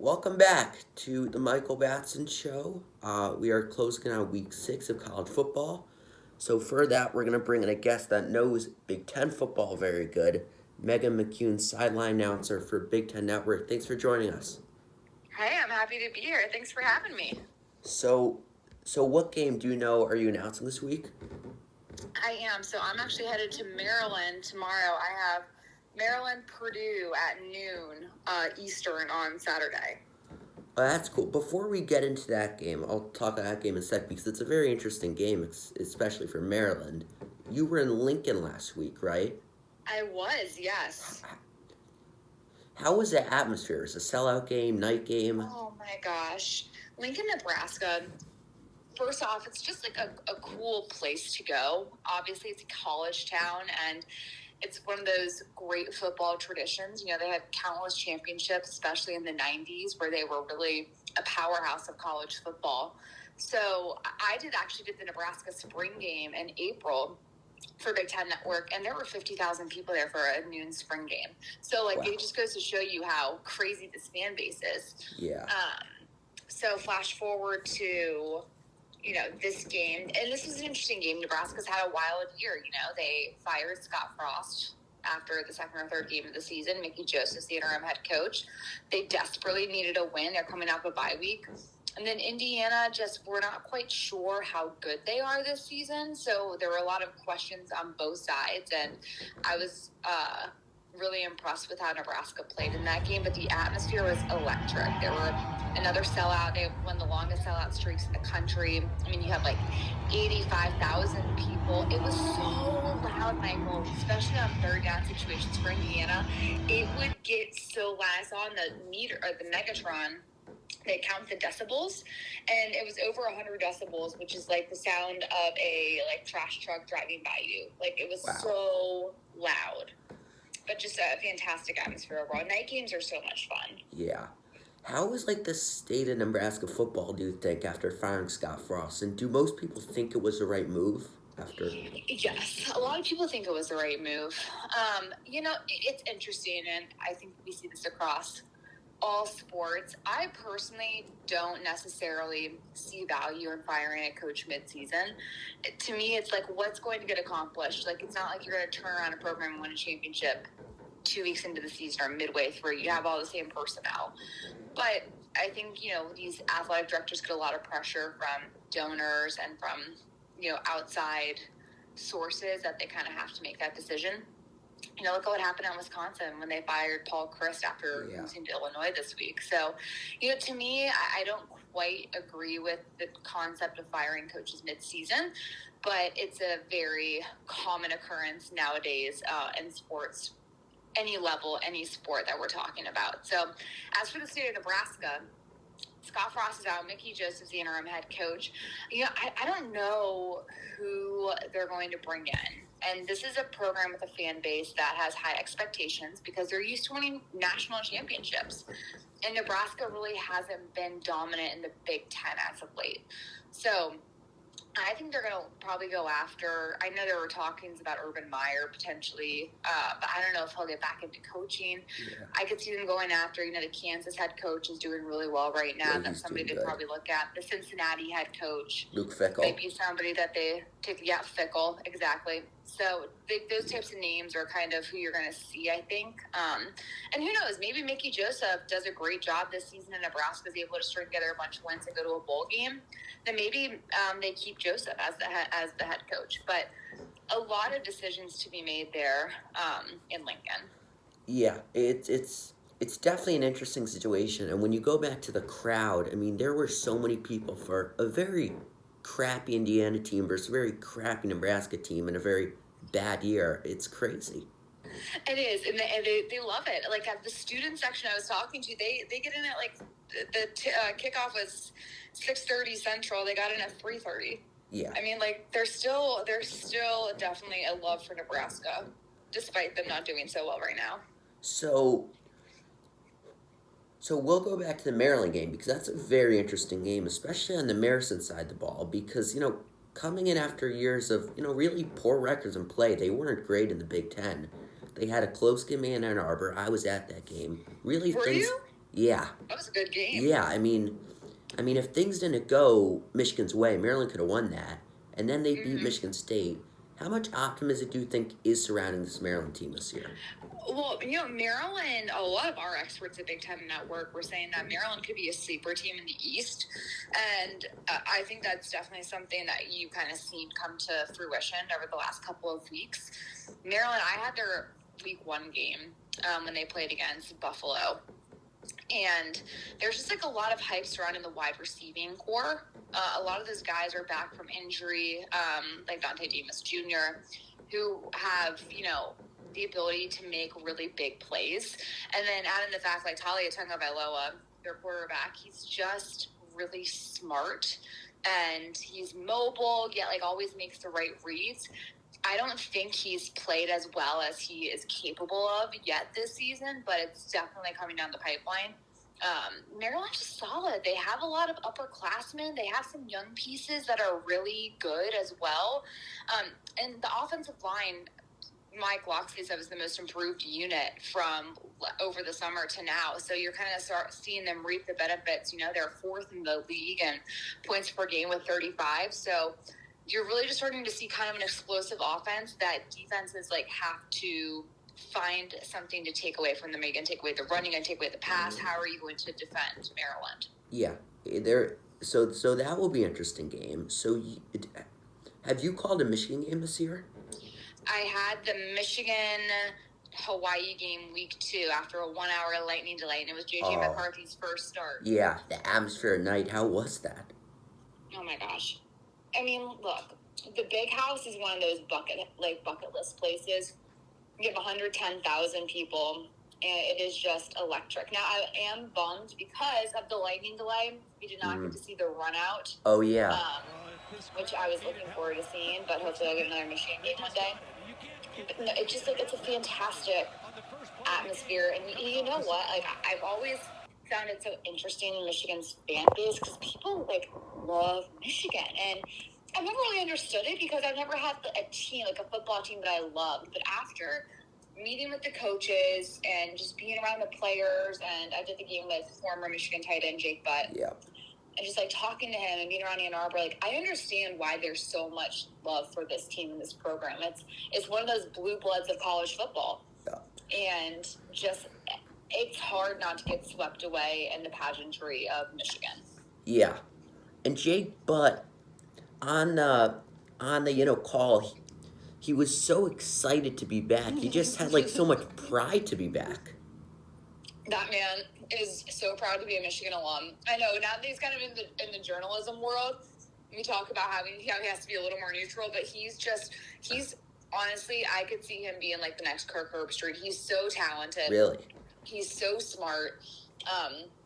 Welcome back to the Michael Batson Show. We are closing out week 6 of college football. So, for that, we're going to bring in a guest that knows Big Ten football very good, Meghan McKeown, sideline announcer for Big Ten Network. Thanks for joining us. Hey, I'm happy to be here. Thanks for having me. So, so what game do you know are you announcing this week? I am. So I'm actually headed to Maryland tomorrow. I have Maryland Purdue at noon Eastern on Saturday. Oh, that's cool. Before we get into that game, I'll talk about that game in a sec because it's a very interesting game, especially for Maryland. You were in Lincoln last week, right? I was, yes. How was the atmosphere? Was it a sellout game, night game? Oh my gosh. Lincoln, Nebraska. First off, it's just like a cool place to go. Obviously, it's a college town, and it's one of those great football traditions. You know, they had countless championships, especially in the 90s, where they were really a powerhouse of college football. So I actually did the Nebraska spring game in April for Big Ten Network, and there were 50,000 people there for a noon spring game. So, like, Wow. it just goes to show you how crazy this fan base is. Yeah. So flash forward to this game, and this was an interesting game. Nebraska's had a wild year. They fired Scott Frost after the second or third game of the season. Mickey Joseph's the interim head coach. They desperately needed a win. They're coming off a bye week. And then Indiana, we're not quite sure how good they are this season. So there were a lot of questions on both sides. And I was really impressed with how Nebraska played in that game, but the atmosphere was electric. There were another sellout. They won the longest sellout streaks in the country. I mean, you had like 85,000 people. It was so loud, Michael, especially on third down situations for Indiana. It would get so loud. I saw on the meter or the Megatron, they count the decibels, and it was over 100 decibels, which is like the sound of a trash truck driving by you. Like, it was Wow. so loud. But just a fantastic atmosphere overall. Night games are so much fun. Yeah. How was the state of Nebraska football, do you think, after firing Scott Frost? And do most people think it was the right move after? Yes, a lot of people think it was the right move. It's interesting, and I think we see this across all sports. I personally don't necessarily see value in firing a coach mid-season. To me, it's like, what's going to get accomplished? Like, it's not like you're going to turn around a program and win a championship 2 weeks into the season or midway through. You have all the same personnel. But I think, these athletic directors get a lot of pressure from donors and from, outside sources that they kind of have to make that decision. Look at what happened in Wisconsin when they fired Paul Chryst after losing to Illinois this week. So, to me, I don't quite agree with the concept of firing coaches mid-season, but it's a very common occurrence nowadays in sports, any level, any sport that we're talking about. So, as for the state of Nebraska, Scott Frost is out. Mickey Joseph's the interim head coach. I don't know who they're going to bring in. And this is a program with a fan base that has high expectations because they're used to winning national championships. And Nebraska really hasn't been dominant in the Big Ten as of late. So I think they're going to probably go after, I know there were talkings about Urban Meyer potentially, but I don't know if he'll get back into coaching. Yeah. I could see them going after, the Kansas head coach is doing really well right now. Yeah, that's somebody to probably look at. The Cincinnati head coach. Luke Fickell. Might be somebody that they take, Fickell, exactly. So those types of names are kind of who you're going to see, I think. And who knows, maybe Mickey Joseph does a great job this season and Nebraska is able to string together a bunch of wins and go to a bowl game. Then maybe they keep Joseph as the head coach. But a lot of decisions to be made there in Lincoln. Yeah, it's definitely an interesting situation. And when you go back to the crowd, I mean, there were so many people for a very crappy Indiana team versus a very crappy Nebraska team in a very bad year. It's crazy. It is, and they love it. Like, at the student section I was talking to, they get in at the kickoff was 6:30 Central. They got in at 3:30. Yeah. I mean, there's still definitely a love for Nebraska, despite them not doing so well right now. So we'll go back to the Maryland game because that's a very interesting game, especially on the Marison side of the ball, because, coming in after years of, really poor records in play, they weren't great in the Big Ten. They had a close game in Ann Arbor. I was at that game. Really, Were you? Yeah. I was a good game. Yeah, if things didn't go Michigan's way, Maryland could have won that, and then they beat Michigan State. How much optimism do you think is surrounding this Maryland team this year? Well, Maryland, a lot of our experts at Big Ten Network were saying that Maryland could be a sleeper team in the East. And I think that's definitely something that you kind of seen come to fruition over the last couple of weeks. Maryland, I had their week 1 game when they played against Buffalo. And there's just like a lot of hype surrounding the wide receiving core. A lot of those guys are back from injury, like Dante Demas Jr., who have, the ability to make really big plays. And then add in the fact, like Talia Tagovailoa, their quarterback, he's just really smart and he's mobile, yet like always makes the right reads. I don't think he's played as well as he is capable of yet this season, but it's definitely coming down the pipeline. Maryland's just solid. They have a lot of upperclassmen. They have some young pieces that are really good as well. And the offensive line, Mike Locksley said, was the most improved unit from over the summer to now. So you're kind of start seeing them reap the benefits. They're 4th in the league and points per game with 35. So you're really just starting to see kind of an explosive offense that defenses have to find something to take away from them. Are you going to take away the running and take away the pass? How are you going to defend Maryland? Yeah, so that will be an interesting game. So have you called a Michigan game this year? I had the Michigan-Hawaii game week 2 after a 1-hour lightning delay, and it was J.J. McCarthy's first start. Yeah, the atmosphere at night. How was that? Oh, my gosh. Look, the Big House is one of those bucket list places. You have 110,000 people, and it is just electric. Now, I am bummed because of the lightning delay. We did not get to see the run out. Oh, yeah. Which I was looking forward to seeing, but hopefully I'll get another Michigan game one day. But no, it's just it's a fantastic atmosphere. And you know what? I've always found it so interesting in Michigan's fan base because people love Michigan. And I've never really understood it because I've never had a team, a football team that I loved. But after meeting with the coaches and just being around the players, and I did the game with former Michigan tight end Jake Butt. Yeah. And just talking to him and being around Ann Arbor, I understand why there's so much love for this team and this program. It's one of those blue bloods of college football. Yeah. And just it's hard not to get swept away in the pageantry of Michigan. Yeah. And Jake Butt on the call, he was so excited to be back. He just had so much pride to be back. That man is so proud to be a Michigan alum. I know now that he's kind of in the journalism world, we talk about how he has to be a little more neutral, but he's honestly, I could see him being the next Kirk Herbstreit. He's so talented. Really? He's so smart.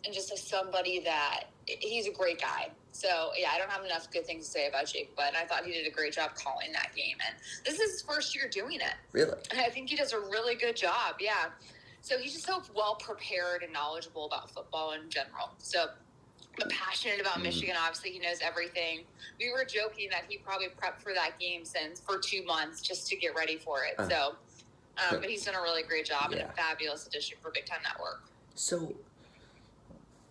And just somebody that he's a great guy. So yeah, I don't have enough good things to say about Jake, but I thought he did a great job calling that game. And this is his first year doing it. Really? And I think he does a really good job. Yeah. So he's just so well prepared and knowledgeable about football in general. So I'm passionate about Michigan. Obviously, he knows everything. We were joking that he probably prepped for that game for 2 months just to get ready for it. But he's done a really great job and a fabulous addition for Big Ten Network.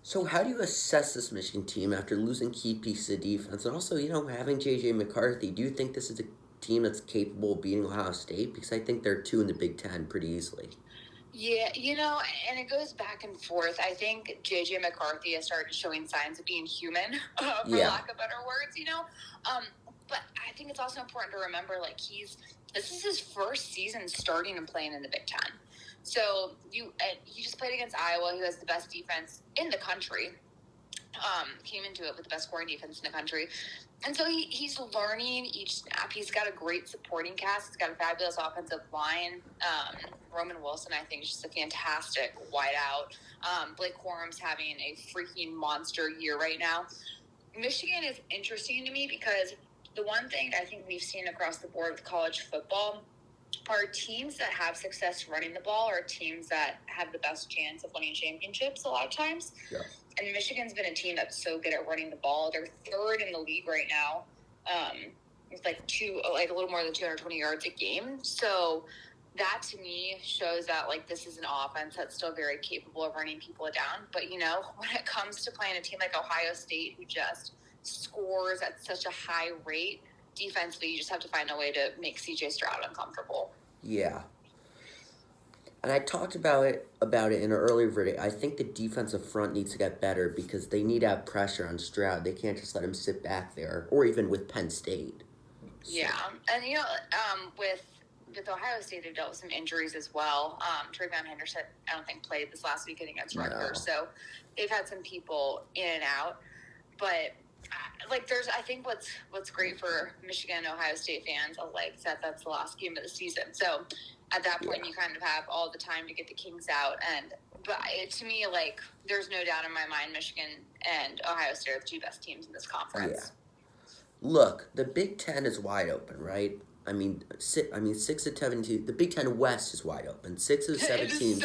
So how do you assess this Michigan team after losing key pieces of defense? And also, having J.J. McCarthy, do you think this is a team that's capable of beating Ohio State? Because I think they're 2 in the Big Ten pretty easily. Yeah, and it goes back and forth. I think J.J. McCarthy has started showing signs of being human, for lack of better words, But I think it's also important to remember, this is his first season starting and playing in the Big Ten. So he just played against Iowa, who has the best defense in the country. Came into it with the best scoring defense in the country. And so he's learning each snap. He's got a great supporting cast. He's got a fabulous offensive line. Roman Wilson, I think, is just a fantastic wideout. Blake Corum's having a freaking monster year right now. Michigan is interesting to me because the one thing I think we've seen across the board with college football are teams that have success running the ball are teams that have the best chance of winning championships a lot of times. Yeah. And Michigan's been a team that's so good at running the ball. They're 3rd in the league right now, with a little more than 220 yards a game. So that to me shows that like this is an offense that's still very capable of running people down. But when it comes to playing a team like Ohio State, who just scores at such a high rate defensively, you just have to find a way to make CJ Stroud uncomfortable. Yeah. And I talked about it in an earlier video. I think the defensive front needs to get better because they need to have pressure on Stroud. They can't just let him sit back there, or even with Penn State. So. Yeah, and with Ohio State, they've dealt with some injuries as well. Trayvon Henderson, I don't think, played this last weekend against Rutgers, so they've had some people in and out. But I think what's great for Michigan and Ohio State fans, like that's the last game of the season. So at that point, you kind of have all the time to get the Kings out. But to me, like, there's no doubt in my mind, Michigan and Ohio State are the two best teams in this conference. Yeah. Look, the Big Ten is wide open, right? I mean, 6 of 7 teams. The Big Ten West is wide open. 6 of 7 teams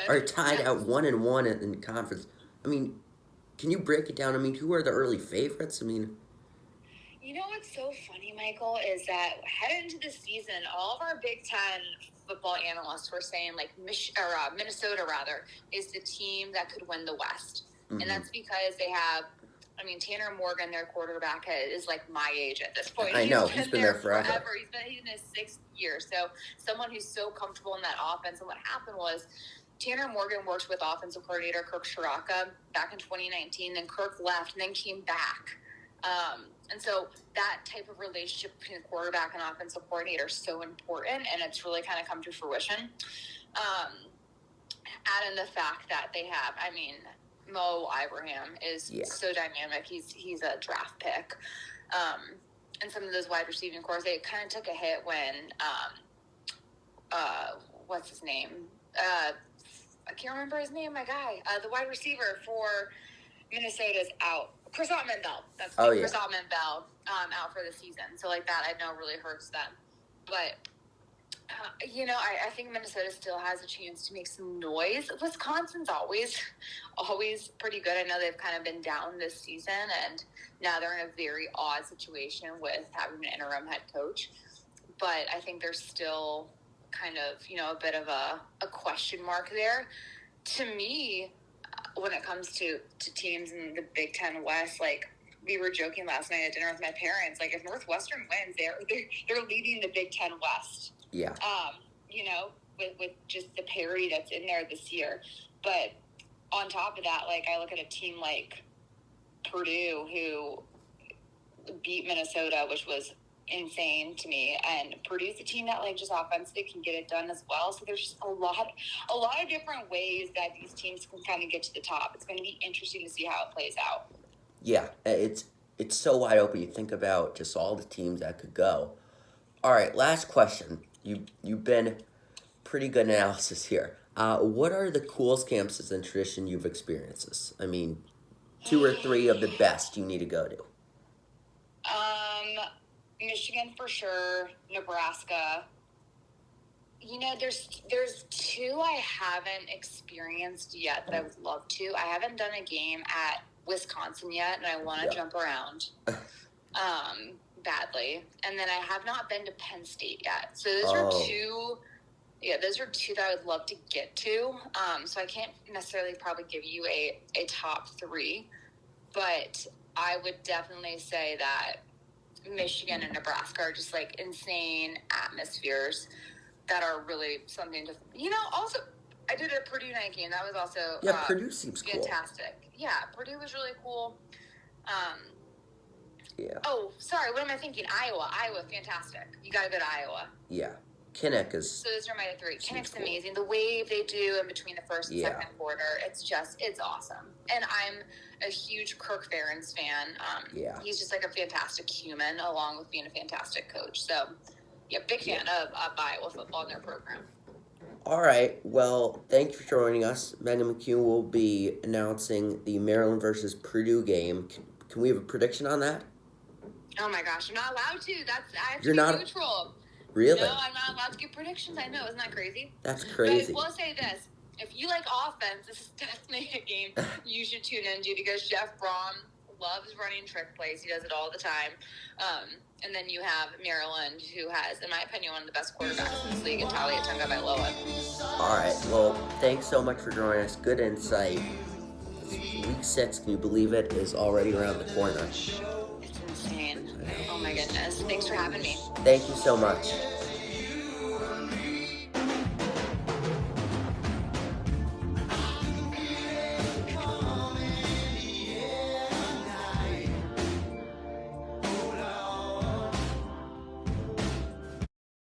are tied at 1-1 in conference. I mean, can you break it down? I mean, who are the early favorites? I mean, what's so funny, Michael, is that heading into the season, all of our Big Ten football analysts were saying like Minnesota is the team that could win the West, and that's because they have. I mean, Tanner Morgan, their quarterback, is like my age at this point. I know. He's been there forever. He's in his 6th year. So someone who's so comfortable in that offense. And what happened was Tanner Morgan worked with offensive coordinator Kirk Shiraka back in 2019. Then Kirk left and then came back. And so that type of relationship between the quarterback and offensive coordinator is so important. And it's really kind of come to fruition. Add in the fact that they have, Mo Ibrahim is so dynamic. He's a draft pick. And some of those wide receiving cores, they kind of took a hit when, what's his name? I can't remember his name, my guy. The wide receiver for Minnesota's out. Chris Otman-Bell. Chris Otman-Bell out for the season. So like that, I know really hurts them. But I think Minnesota still has a chance to make some noise. Wisconsin's always pretty good. I know they've kind of been down this season, and now they're in a very odd situation with having an interim head coach. But I think there's still kind of, a bit of a question mark there. To me, when it comes to teams in the Big Ten West, like, we were joking last night at dinner with my parents, like, if Northwestern wins, they're leading the Big Ten West. Yeah. With just the parity that's in there this year. But on top of that, like, I look at a team like Purdue, who beat Minnesota, which was insane to me. And Purdue's a team that, like, just offensively can get it done as well. So there's just a lot of different ways that these teams can kind of get to the top. It's going to be interesting to see how it plays out. Yeah, it's so wide open. You think about just all the teams that could go. All right, last question. You've been pretty good analysis here. What are the coolest campuses and tradition you've experienced? I mean, 2 or 3 of the best you need to go to. Michigan for sure. Nebraska. There's 2 I haven't experienced yet that I would love to. I haven't done a game at Wisconsin yet, and I want to jump around. Badly. And then I have not been to Penn State yet. So those are 2. Yeah, those are 2 that I would love to get to. So I can't necessarily probably give you a top 3, but I would definitely say that Michigan and Nebraska are just like insane atmospheres that are really something to, also I did a Purdue night game. That was also Purdue seems fantastic. Cool. Yeah, Purdue was really cool. Yeah. Oh, sorry. What am I thinking? Iowa, fantastic. You got to go to Iowa. Yeah. Kinnick is. So those are my 3. Kinnick's cool. Amazing. The wave they do in between the first and second quarter, it's awesome. And I'm a huge Kirk Ferentz fan. He's just like a fantastic human, along with being a fantastic coach. So, big fan of Iowa football and their program. All right. Well, thank you for joining us. Meghan McKeown will be announcing the Maryland versus Purdue game. Can we have a prediction on that? Oh my gosh, I'm not allowed to. I have to You're be not neutral. Really? No, I'm not allowed to give predictions. I know, isn't that crazy? That's crazy. But I will say this: if you like offense, this is definitely a game you should tune into because Jeff Brom loves running trick plays. He does it all the time. And then you have Maryland, who has, in my opinion, one of the best quarterbacks in this league, in Talia Tagovailoa. All right. Well, thanks so much for joining us. Good insight. Week 6, can you believe it, is already around the corner. It's insane. Oh my goodness. Thanks for having me. Thank you so much.